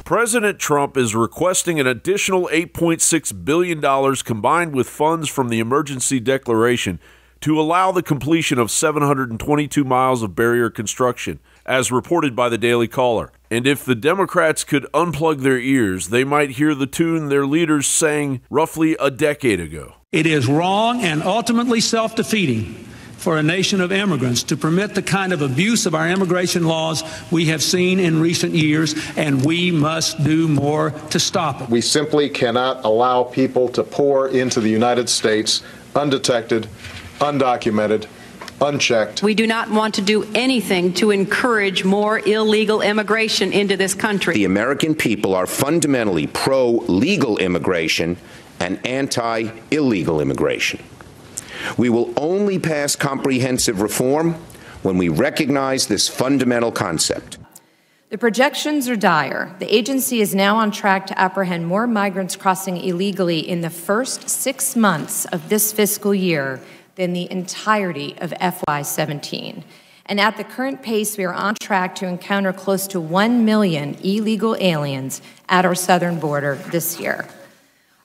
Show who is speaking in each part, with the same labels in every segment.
Speaker 1: President Trump is requesting an additional $8.6 billion combined with funds from the emergency declaration to allow the completion of 722 miles of barrier construction, as reported by the Daily Caller. And if the Democrats could unplug their ears, they might hear the tune their leaders sang roughly a decade ago.
Speaker 2: It is wrong and ultimately self-defeating for a nation of immigrants to permit the kind of abuse of our immigration laws we have seen in recent years, and we must do more to stop it.
Speaker 3: We simply cannot allow people to pour into the United States undetected, undocumented, unchecked.
Speaker 4: We do not want to do anything to encourage more illegal immigration into this country.
Speaker 5: The American people are fundamentally pro-legal immigration and anti-illegal immigration. We will only pass comprehensive reform when we recognize this fundamental concept.
Speaker 6: The projections are dire. The agency is now on track to apprehend more migrants crossing illegally in the first 6 months of this fiscal year than the entirety of FY17. And at the current pace, we are on track to encounter close to 1 million illegal aliens at our southern border this year.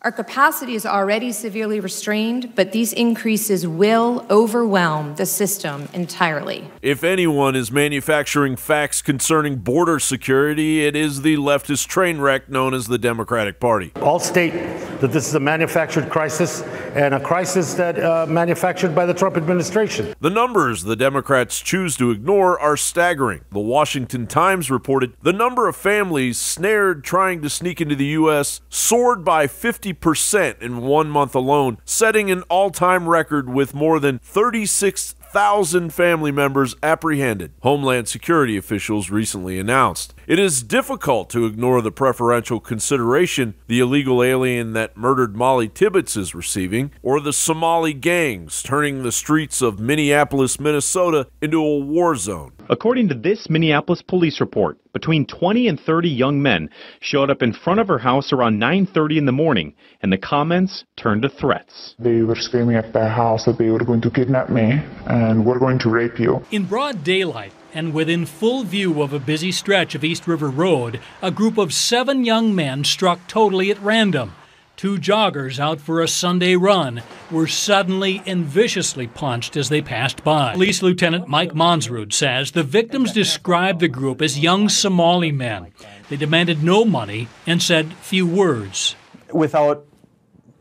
Speaker 6: Our capacity is already severely restrained, but these increases will overwhelm the system entirely.
Speaker 1: If anyone is manufacturing facts concerning border security, it is the leftist train wreck known as the Democratic Party.
Speaker 7: All state that this is a manufactured crisis, and a crisis that manufactured by the Trump administration.
Speaker 1: The numbers the Democrats choose to ignore are staggering. The Washington Times reported the number of families snared trying to sneak into the U.S. soared by 50% in 1 month alone, setting an all-time record with more than 36,000 family members apprehended, Homeland Security officials recently announced. It is difficult to ignore the preferential consideration the illegal alien that murdered Mollie Tibbetts is receiving, or the Somali gangs turning the streets of Minneapolis, Minnesota into a war zone.
Speaker 8: According to this Minneapolis police report, between 20 and 30 young men showed up in front of her house around 9:30 in the morning, and the comments turned to threats.
Speaker 9: They were screaming at their house that they were going to kidnap me and were going to rape you.
Speaker 10: In broad daylight, and within full view of a busy stretch of East River Road, a group of 7 young men struck totally at random. 2 joggers out for a Sunday run were suddenly and viciously punched as they passed by. Police Lieutenant Mike Monsrud says the victims described the group as young Somali men. They demanded no money and said few words.
Speaker 11: Without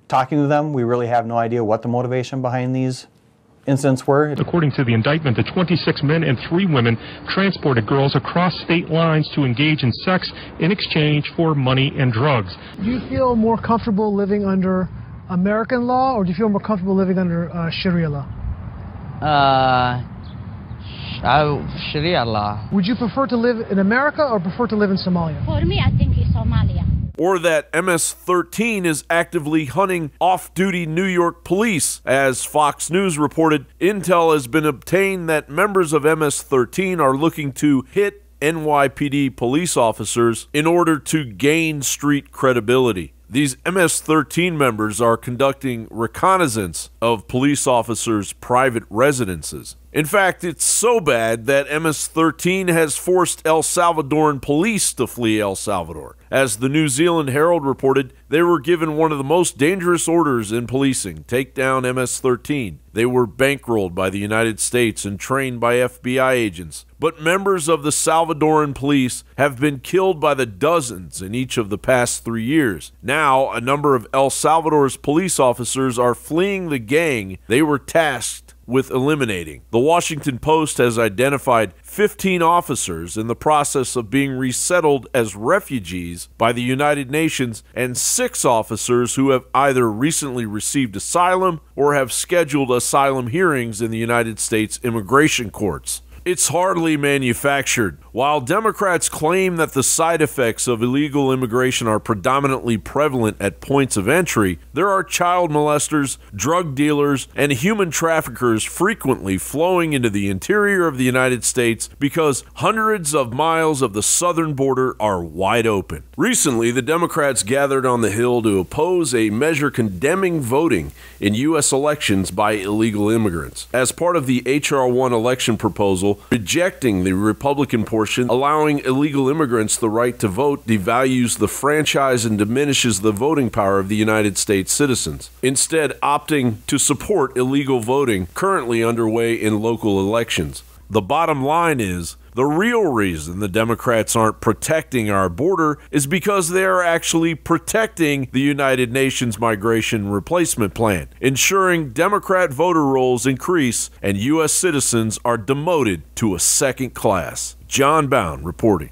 Speaker 11: talking to them, we really have no idea what the motivation behind these incidents were.
Speaker 12: According to the indictment, the 26 men and 3 women transported girls across state lines to engage in sex in exchange for money and drugs.
Speaker 13: Do you feel more comfortable living under American law, or do you feel more comfortable living under Sharia law?
Speaker 14: Sharia law.
Speaker 13: Would you prefer to live in America or prefer to live in Somalia?
Speaker 15: For me, I think it's Somalia.
Speaker 1: Or that MS13 is actively hunting off-duty New York police. As Fox News reported, intel has been obtained that members of MS13 are looking to hit NYPD police officers in order to gain street credibility. These MS13 members are conducting reconnaissance of police officers' private residences. In fact, it's so bad that MS13 has forced El Salvadoran police to flee El Salvador. As the New Zealand Herald reported, they were given one of the most dangerous orders in policing: take down MS13. They were bankrolled by the United States and trained by FBI agents. But members of the Salvadoran police have been killed by the dozens in each of the past 3 years. Now, a number of El Salvador's police officers are fleeing the gang they were tasked with eliminating. The Washington Post has identified 15 officers in the process of being resettled as refugees by the United Nations, and 6 officers who have either recently received asylum or have scheduled asylum hearings in the United States immigration courts. It's hardly manufactured. While Democrats claim that the side effects of illegal immigration are predominantly prevalent at points of entry, there are child molesters, drug dealers, and human traffickers frequently flowing into the interior of the United States because hundreds of miles of the southern border are wide open. Recently, the Democrats gathered on the Hill to oppose a measure condemning voting in U.S. elections by illegal immigrants. As part of the H.R. 1 election proposal rejecting the Republican portion portion, allowing illegal immigrants the right to vote, devalues the franchise and diminishes the voting power of the United States citizens, instead opting to support illegal voting currently underway in local elections. The bottom line is, the real reason the Democrats aren't protecting our border is because they are actually protecting the United Nations Migration Replacement Plan, ensuring Democrat voter rolls increase and U.S. citizens are demoted to a second class. John Bowne reporting.